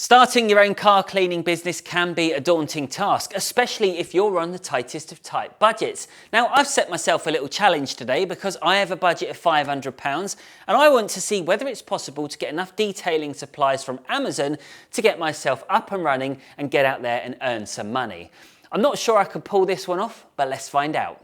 Starting your own car cleaning business can be a daunting task, especially if you're on the tightest of tight budgets. Now, I've set myself a little challenge today because I have a budget of £500 and I want to see whether it's possible to get enough detailing supplies from Amazon to get myself up and running and get out there and earn some money. I'm not sure I could pull this one off, but let's find out.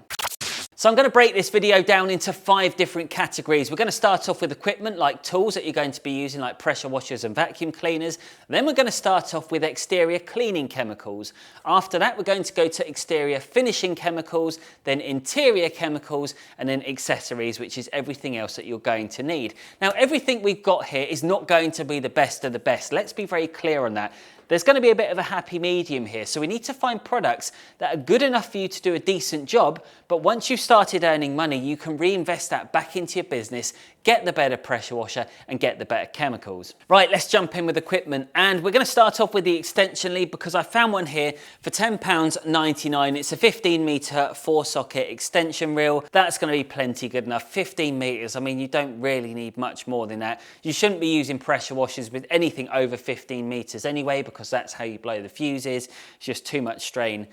So I'm going to break this video down into 5 different categories. We're going to start off with equipment like tools that you're going to be using, like pressure washers and vacuum cleaners. Then we're going to start off with exterior cleaning chemicals. After that, we're going to go to exterior finishing chemicals, then interior chemicals, and then accessories, which is everything else that you're going to need. Now, everything we've got here is not going to be the best of the best. Let's be very clear on that. There's going to be a bit of a happy medium here, so we need to find products that are good enough for you to do a decent job, but once you've started earning money, you can reinvest that back into your business, get the better pressure washer and get the better chemicals. Right, let's jump in with equipment, and we're going to start off with the extension lead because I found one here for £10.99. It's a 15 metre 4-socket extension reel. That's going to be plenty good enough. 15 metres, I mean, you don't really need much more than that. You shouldn't be using pressure washers with anything over 15 metres anyway, because that's how you blow the fuses. It's just too much strain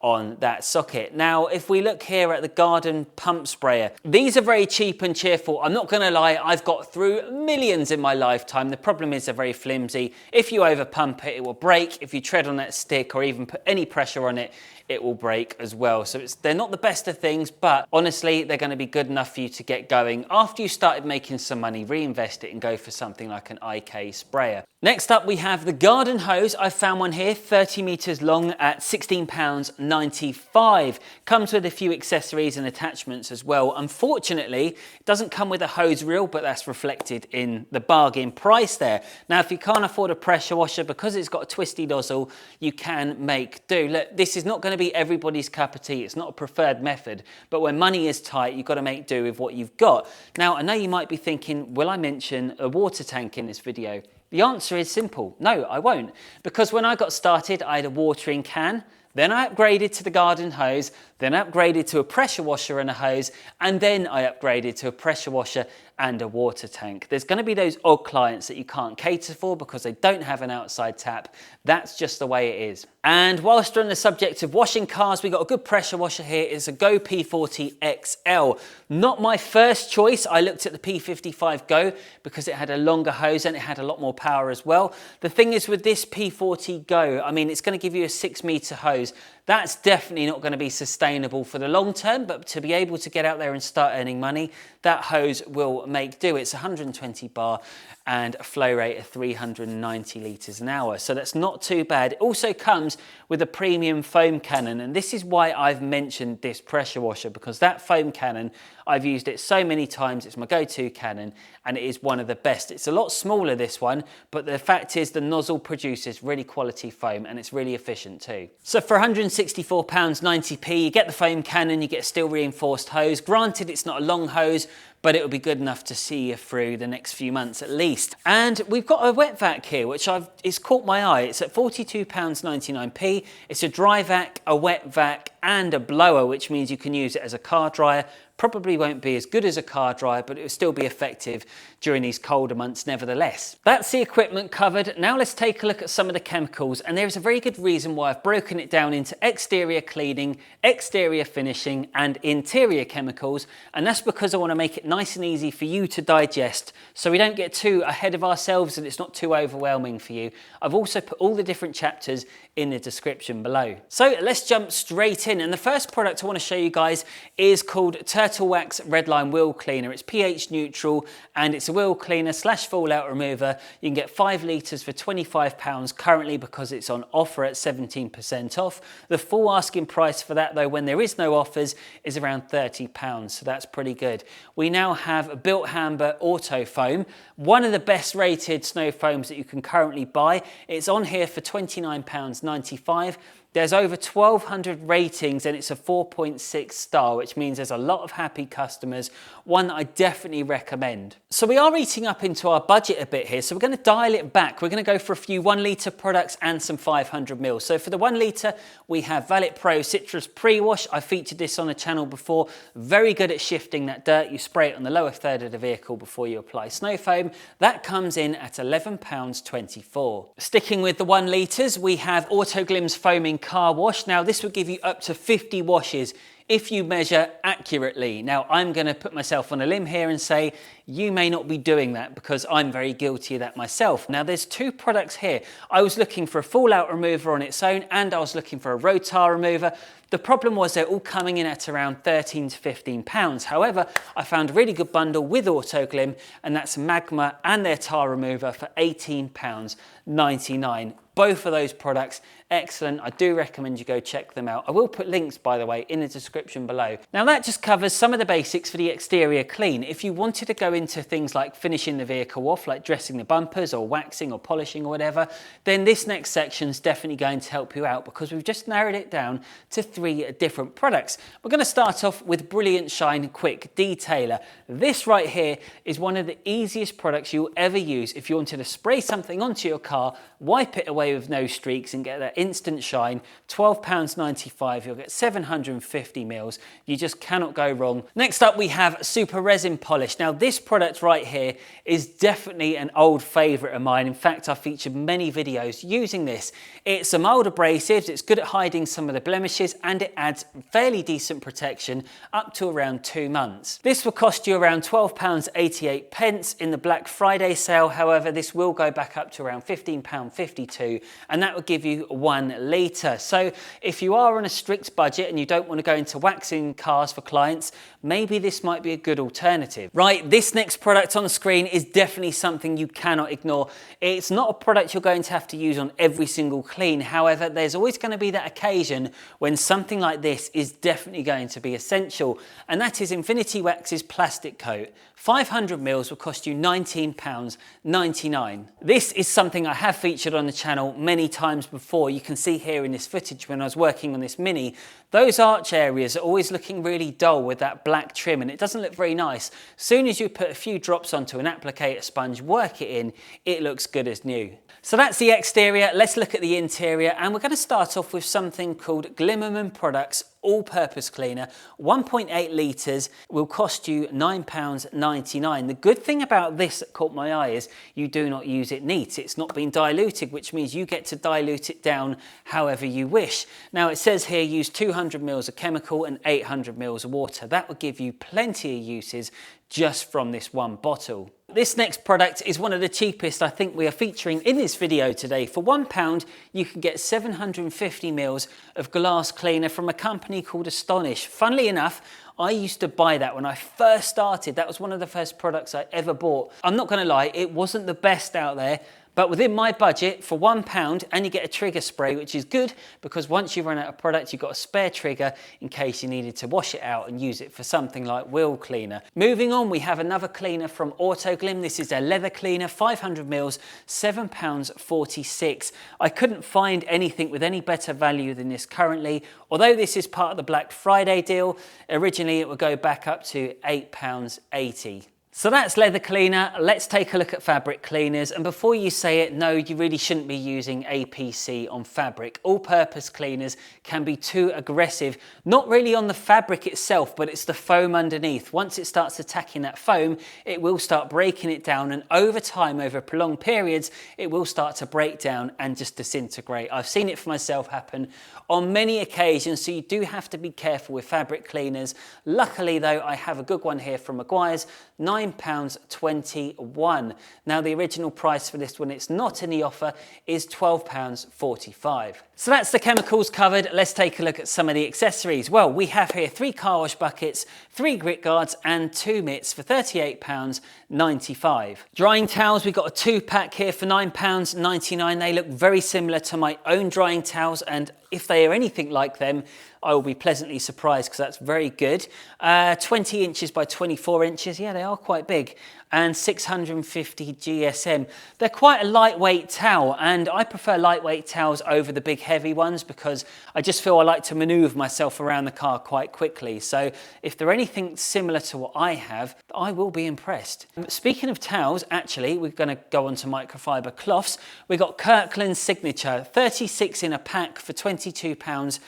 on that socket. Now, if we look here at the garden pump sprayer, these are very cheap and cheerful. I'm not going to lie, I've got through millions in my lifetime. The problem is they're very flimsy. If you over pump it, it will break. If you tread on that stick or even put any pressure on it, it will break as well. So they're not the best of things, but honestly, they're going to be good enough for you to get going. After you started making some money, reinvest it and go for something like an IK sprayer. Next up, we have the garden hose. I found one here, 30 metres long at £16.95. Comes with a few accessories and attachments as well. Unfortunately, it doesn't come with a hose reel, but that's reflected in the bargain price there. Now, if you can't afford a pressure washer, because it's got a twisty nozzle, you can make do. Look, this is not going to be everybody's cup of tea. It's not a preferred method, but when money is tight, you've got to make do with what you've got. Now, I know you might be thinking, will I mention a water tank in this video? The answer is simple. No, I won't. Because when I got started, I had a watering can, then I upgraded to the garden hose, then I upgraded to a pressure washer and a hose, and then I upgraded to a pressure washer and a water tank. There's going to be those odd clients that you can't cater for because they don't have an outside tap. That's just the way it is. And whilst we're on the subject of washing cars, we got a good pressure washer here. It's a Go P40 XL. Not my first choice. I looked at the P55 Go because it had a longer hose and it had a lot more power as well. The thing is with this P40 Go, I mean, it's going to give you a 6 metre hose. That's definitely not going to be sustainable for the long term, but to be able to get out there and start earning money, that hose will make do. It's 120 bar and a flow rate of 390 litres an hour. So that's not too bad. It also comes with a premium foam cannon. And this is why I've mentioned this pressure washer, because that foam cannon, I've used it so many times. It's my go-to cannon and it is one of the best. It's a lot smaller, this one, but the fact is the nozzle produces really quality foam and it's really efficient too. So for £164.90p, you get the foam cannon, you get a steel reinforced hose. Granted, it's not a long hose, but it will be good enough to see you through the next few months at least. And we've got a wet vac here, which it's caught my eye. It's at £42.99p. It's a dry vac, a wet vac, and a blower, which means you can use it as a car dryer. Probably won't be as good as a car dryer, but it will still be effective during these colder months nevertheless. That's the equipment covered. Now let's take a look at some of the chemicals, and there's a very good reason why I've broken it down into exterior cleaning, exterior finishing, and interior chemicals, and that's because I want to make it nice and easy for you to digest so we don't get too ahead of ourselves and it's not too overwhelming for you. I've also put all the different chapters in the description below. So let's jump straight in, and the first product I want to show you guys is called Turtle Wax Redline Wheel Cleaner. It's pH neutral and it's a wheel cleaner / fallout remover. You can get 5 litres for £25 currently because it's on offer at 17% off. The full asking price for that though, when there is no offers, is around £30, so that's pretty good. We now have a Built Hamber Auto Foam, one of the best rated snow foams that you can currently buy. It's on here for £29.95. There's over 1,200 ratings and it's a 4.6 star, which means there's a lot of happy customers, one that I definitely recommend. So we are eating up into our budget a bit here, so we're going to dial it back. We're going to go for a few 1 litre products and some 500ml. So for the 1 litre, we have Valet Pro Citrus Pre-Wash. I featured this on the channel before. Very good at shifting that dirt. You spray it on the lower third of the vehicle before you apply snow foam. That comes in at £11.24. Sticking with the 1 litres, we have Autoglim's Foaming Car Wash. Now this will give you up to 50 washes if you measure accurately. Now I'm going to put myself on a limb here and say you may not be doing that, because I'm very guilty of that myself. Now there's 2 products here. I was looking for a fallout remover on its own, and I was looking for a road tire remover. The problem was they're all coming in at around £13 to £15. However, I found a really good bundle with Autoglim, and that's Magma and their tire remover for £18.99. Both of those products, excellent. I do recommend you go check them out. I will put links, by the way, in the description below. Now that just covers some of the basics for the exterior clean. If you wanted to go into things like finishing the vehicle off, like dressing the bumpers or waxing or polishing or whatever, then this next section is definitely going to help you out, because we've just narrowed it down to 3 different products. We're going to start off with Brilliant Shine Quick Detailer. This right here is one of the easiest products you'll ever use if you wanted to spray something onto your car, wipe it away with no streaks and get that instant shine. £12.95, you'll get 750 mils. You just cannot go wrong. Next up we have Super Resin Polish. Now this product right here is definitely an old favourite of mine. In fact, I've featured many videos using this. It's a mild abrasive, it's good at hiding some of the blemishes, and it adds fairly decent protection up to around 2 months. This will cost you around £12.88 in the Black Friday sale. However, this will go back up to around £15.52, and that will give you 1 litre. So if you are on a strict budget and you don't want to go into waxing cars for clients, maybe this might be a good alternative. Right, this next product on the screen is definitely something you cannot ignore. It's not a product you're going to have to use on every single clean. However, there's always going to be that occasion when something like this is definitely going to be essential, and that is Infinity Wax's plastic coat. 500ml will cost you £19.99. This is something I have featured on the channel many times before. You can see here in this footage when I was working on this Mini, those arch areas are always looking really dull with that black trim, and it doesn't look very nice. As soon as you put a few drops onto an applicator sponge, work it in, it looks good as new. So that's the exterior. Let's look at the interior, and we're going to start off with something called Glimmerman Products All-Purpose Cleaner. 1.8 litres will cost you £9.99. The good thing about this that caught my eye is you do not use it neat. It's not been diluted, which means you get to dilute it down however you wish. Now it says here use 200ml of chemical and 800ml of water. That will give you plenty of uses just from this one bottle. This next product is one of the cheapest I think we are featuring in this video today. For £1, you can get 750ml of glass cleaner from a company called Astonish. Funnily enough, I used to buy that when I first started. That was one of the first products I ever bought. I'm not going to lie, it wasn't the best out there, but within my budget for £1, and you get a trigger spray, which is good because once you run out of product, you've got a spare trigger in case you needed to wash it out and use it for something like wheel cleaner. Moving on, we have another cleaner from Autoglim. This is their leather cleaner, 500ml, £7.46. I couldn't find anything with any better value than this currently. Although this is part of the Black Friday deal, originally it would go back up to £8.80. So that's leather cleaner. Let's take a look at fabric cleaners. And before you say it, no, you really shouldn't be using APC on fabric. All-purpose cleaners can be too aggressive, not really on the fabric itself, but it's the foam underneath. Once it starts attacking that foam, it will start breaking it down, and over time, over prolonged periods, it will start to break down and just disintegrate. I've seen it for myself happen on many occasions, so you do have to be careful with fabric cleaners. Luckily though, I have a good one here from Maguire's, £9.21. Now the original price for this when it's not in the offer is £12.45. So that's the chemicals covered. Let's take a look at some of the accessories. Well, we have here 3 car wash buckets, 3 grit guards and 2 mitts for £38.95. Drying towels, we've got a 2-pack here for £9.99. They look very similar to my own drying towels, and if they are anything like them, I will be pleasantly surprised because that's very good. 20 inches by 24 inches. Yeah, they are quite quite big, and 650 GSM. They're quite a lightweight towel, and I prefer lightweight towels over the big heavy ones because I just feel I like to maneuver myself around the car quite quickly. So if they're anything similar to what I have, I will be impressed. Speaking of towels, actually, we're going to go on to microfiber cloths. We got Kirkland's Signature, 36 in a pack for £22.39.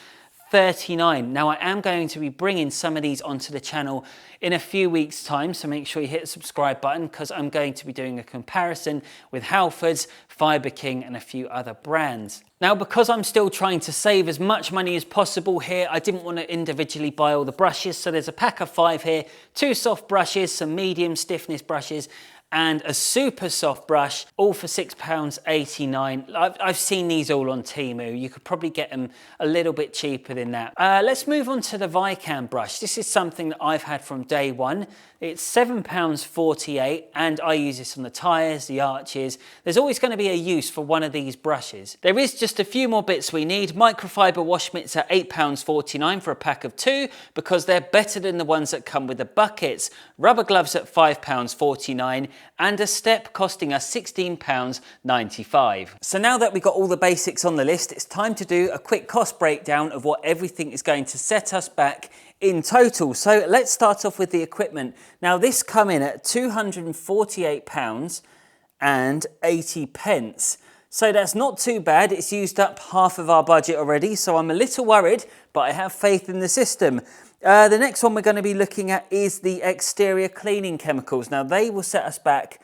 Now I am going to be bringing some of these onto the channel in a few weeks time, so make sure you hit the subscribe button because I'm going to be doing a comparison with Halfords, Fibre King and a few other brands. Now because I'm still trying to save as much money as possible here, I didn't want to individually buy all the brushes, so there's a pack of 5 here, 2 soft brushes, some medium stiffness brushes and a super soft brush, all for £6.89. I've seen these all on Temu. You could probably get them a little bit cheaper than that. Let's move on to the Vicam brush. This is something that I've had from day one. It's £7.48 and I use this on the tyres, the arches. There's always going to be a use for one of these brushes. There is just a few more bits we need. Microfiber wash mitts at £8.49 for a pack of 2 because they're better than the ones that come with the buckets. Rubber gloves at £5.49 and a step costing us £16.95. So now that we've got all the basics on the list, it's time to do a quick cost breakdown of what everything is going to set us back in total. So let's start off with the equipment. Now this come in at £248.80. So that's not too bad. It's used up half of our budget already, so I'm a little worried, but I have faith in the system. The next one we're going to be looking at is the exterior cleaning chemicals. Now they will set us back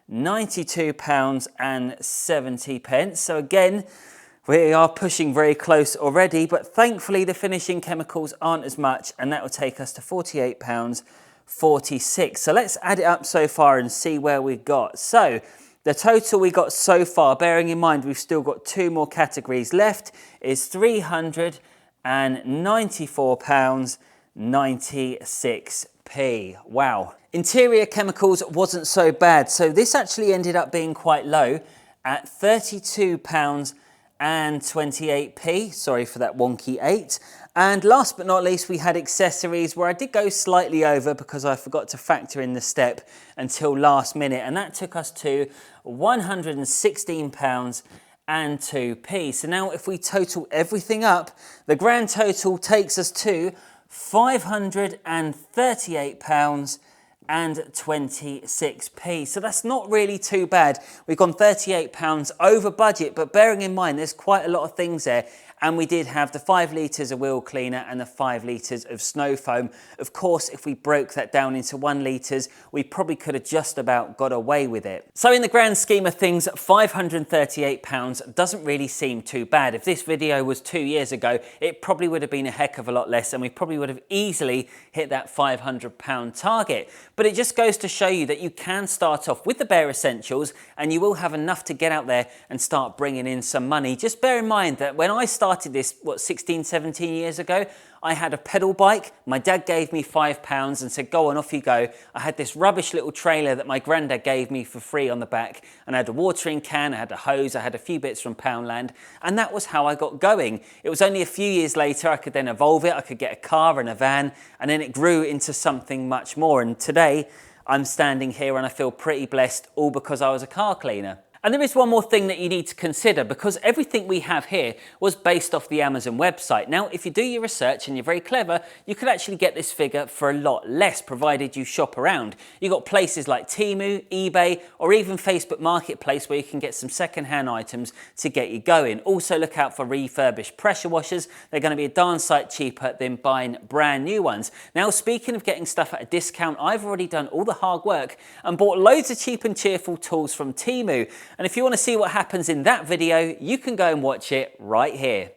£92.70. So again, we are pushing very close already, but thankfully the finishing chemicals aren't as much, and that will take us to £48.46. So let's add it up so far and see where we got. So the total we got so far, bearing in mind we've still got 2 more categories left, is £394.96. Wow. Interior chemicals wasn't so bad. So this actually ended up being quite low at £32.28. Sorry for that wonky 8. And last but not least, we had accessories where I did go slightly over because I forgot to factor in the step until last minute. And that took us to £116.02. So now if we total everything up, the grand total takes us to £538.26. So that's not really too bad. We've gone £38 over budget, but bearing in mind there's quite a lot of things there. And we did have the 5 litres of wheel cleaner and the 5 litres of snow foam. Of course, if we broke that down into 1 litres, we probably could have just about got away with it. So in the grand scheme of things, £538 doesn't really seem too bad. If this video was 2 years ago, it probably would have been a heck of a lot less and we probably would have easily hit that £500 target. But it just goes to show you that you can start off with the bare essentials and you will have enough to get out there and start bringing in some money. Just bear in mind that when I started this, 16, 17 years ago, I had a pedal bike. My dad gave me £5 and said, go on, off you go. I had this rubbish little trailer that my granddad gave me for free on the back, and I had a watering can, I had a hose, I had a few bits from Poundland, and that was how I got going. It was only a few years later I could then evolve it, I could get a car and a van, and then it grew into something much more. And today I'm standing here and I feel pretty blessed, all because I was a car cleaner. And there is one more thing that you need to consider, because everything we have here was based off the Amazon website. Now, if you do your research and you're very clever, you could actually get this figure for a lot less, provided you shop around. You've got places like Temu, eBay, or even Facebook Marketplace where you can get some second-hand items to get you going. Also look out for refurbished pressure washers. They're going to be a darn sight cheaper than buying brand new ones. Now, speaking of getting stuff at a discount, I've already done all the hard work and bought loads of cheap and cheerful tools from Temu. And if you want to see what happens in that video, you can go and watch it right here.